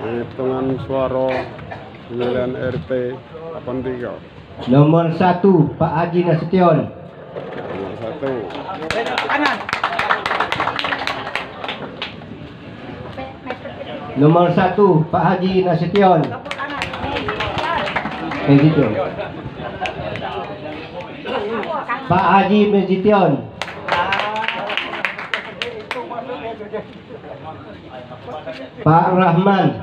Hitungan suara pemilihan RT 83. Nomor 1 Pak Haji Nasution. Nomor 1. Nomor 1 Pak Haji Nasution. Nasution. Pak Haji Nasution. Pak Rahman.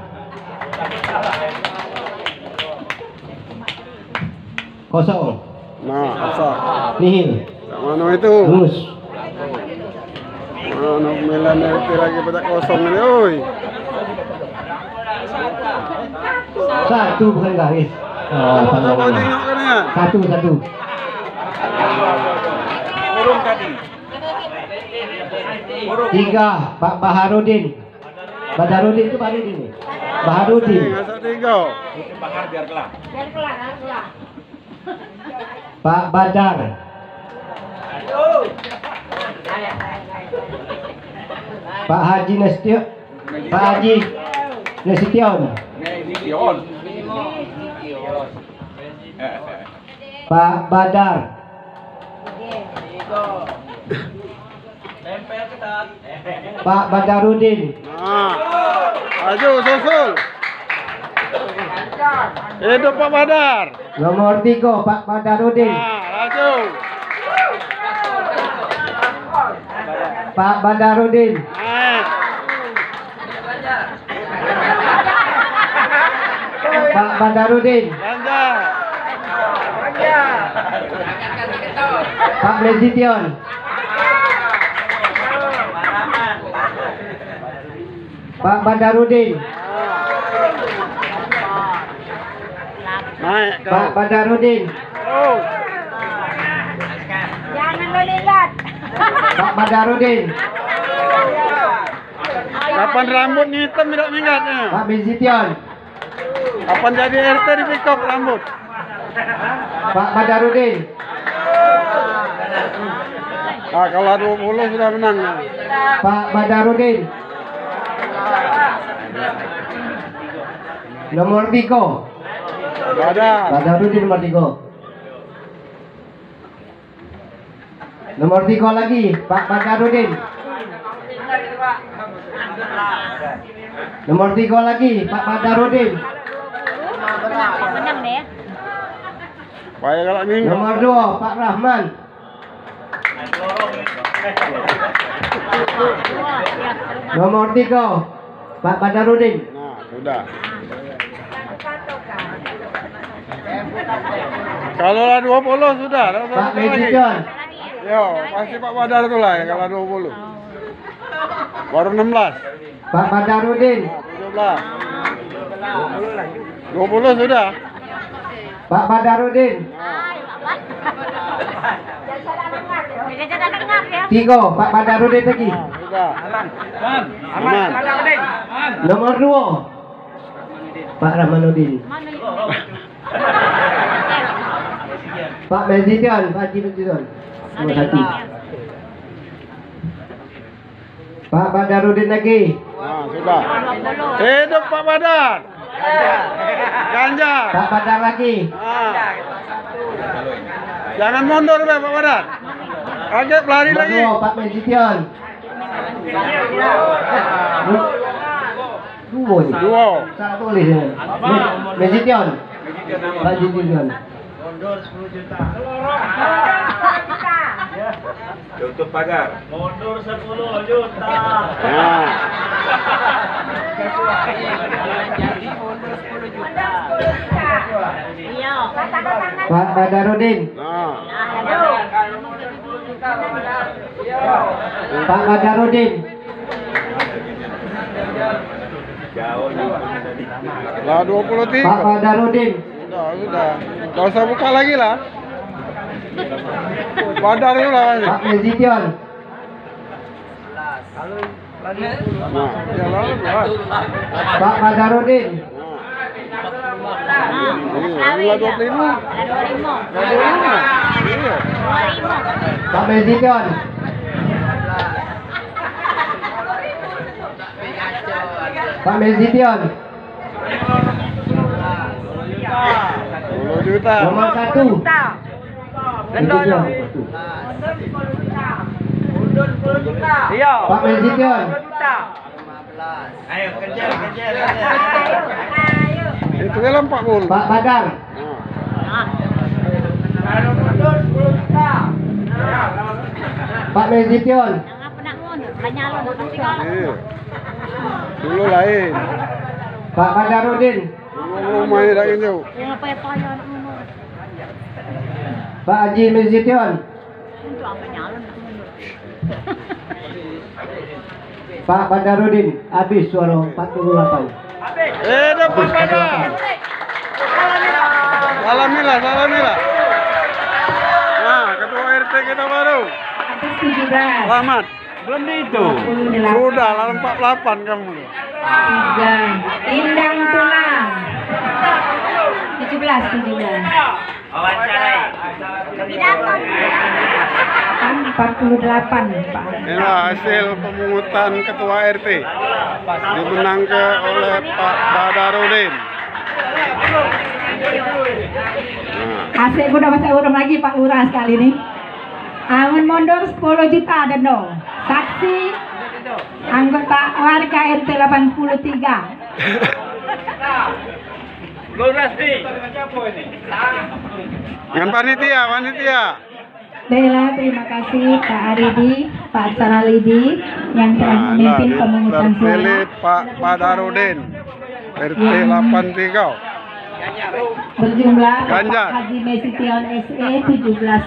Kosong. Nah, asal. Nihil. Mana itu? Mus. Mana pemilihan RT lagi pada kosong ini, oi. 1 bukan garis. Kau tengok kan ya? 1. Burung tadi. 3 Pak Baharudin. Baharudin itu Baharudin nih. Baharudin. Asal 3. Bakar biar kelar. Pak Badar. Pak Haji Nasution. Pak Haji Nasution. Nasution. Pak Badar. Pak Badarudin. Nah, maju susul. Hidup Pak Badar. Nomor 3 Pak Badarudin. Nah, maju. Pak Badarudin. Naik. Pak Badarudin. Lanjut. Pak Nasution. Pak Badarudin. Naik kau. Pak Badarudin. Oh. Jangan lo lihat. Pak Badarudin. Kapan rambutnya hitam tidak minggatnya? Pak Nasution. Kapan jadi RT di pikop rambut? Pak Badarudin. Ah, kalau 20 sudah menang. Pak Badarudin. Nomor 3 Badar. Badarudin nomor 3. Nomor 3 lagi Pak Badarudin. Nomor 3 lagi Pak Badarudin. Menang deh. Baik kalau minggu. Nomor 2 Pak Rahman. Nomor 3 Pak Badarudin. Nah, sudah. Kalau lah 20 sudah. Pak Nasution. Yo, pasti Pak Badar itu lah ya kalau 20. Baru 16. Pak Badarudin. 17. 20 sudah. Pak Badarudin. Jangan dengar ya. 3 Pak Badarudin lagi. Nah, sudah. Aman. Aman. Nomor 2 Pak Rahmanuddin. Pak Nasution. Pak Haji Nasution. Nomor 1. Pak Badarudin lagi. Nah, sudah. Hidup Pak Badar. Ganjar. Pak Badar lagi. Ah. Jangan mundur Pak Badar. Kaget lari Nomor lagi. 2 Pak Nasution. 2 nih. 2. Salah tulis ya. Nasution. Pak Nasution. Mundur 10 juta. Tutup pagar. Mundur 10 juta. Nah. Iya. Pak Badarudin. Nah. Pak Badarudin. Jauh juga. Lah 23. Pak Badarudin. Sudah. Enggak usah buka lagi lah. Badar itu lah. Pak Nasution. Nah, ya lalu buat. Pak Badarudin. Ini lah 25. Ada 25. Lah 25. Iya. 25. Pak Nasution. Pak Nasution. 10 juta. Nomor 1. Itu dia. Pak Menzition. Ayo kejar. Itu kan 40. Pak Badar. Pak Menzition. Yang apa nak mundur? Hanya lo nanti kalau. Iya. Dulu lain. Pak Badarudin. Dulu rumahnya dah jauh. Yang apa ya payah nak mundur? Pak Haji Menzition. Untuk apa nyalon nak mundur? Pak Badarudin. Habis suara 48. Dapat Badar. Alhamdulillah. Nah, ketua RT kita baru. 17. Selamat. Belum itu. Sudah, lalu 48 kamu. 3. Indang Tulang. 17. Wawancarai. Pidato. 48 Pak. Inilah hasil pemungutan ketua RT. Dimenangkan oleh Pak Badarudin. Asik udah baca urung lagi Pak Lurah sekali ini. Amun mundur 10 juta deno. Saksi anggota warga RT 83. Lurah nih. Dengan panitia. Baiklah, terima kasih Pak Aridi, Pak Saralidi yang telah memimpin pemungutan suara. Terpilih Pak Badarudin. RT 83. Berjumlah Ganjar. Pak Haji Menzition SE 17.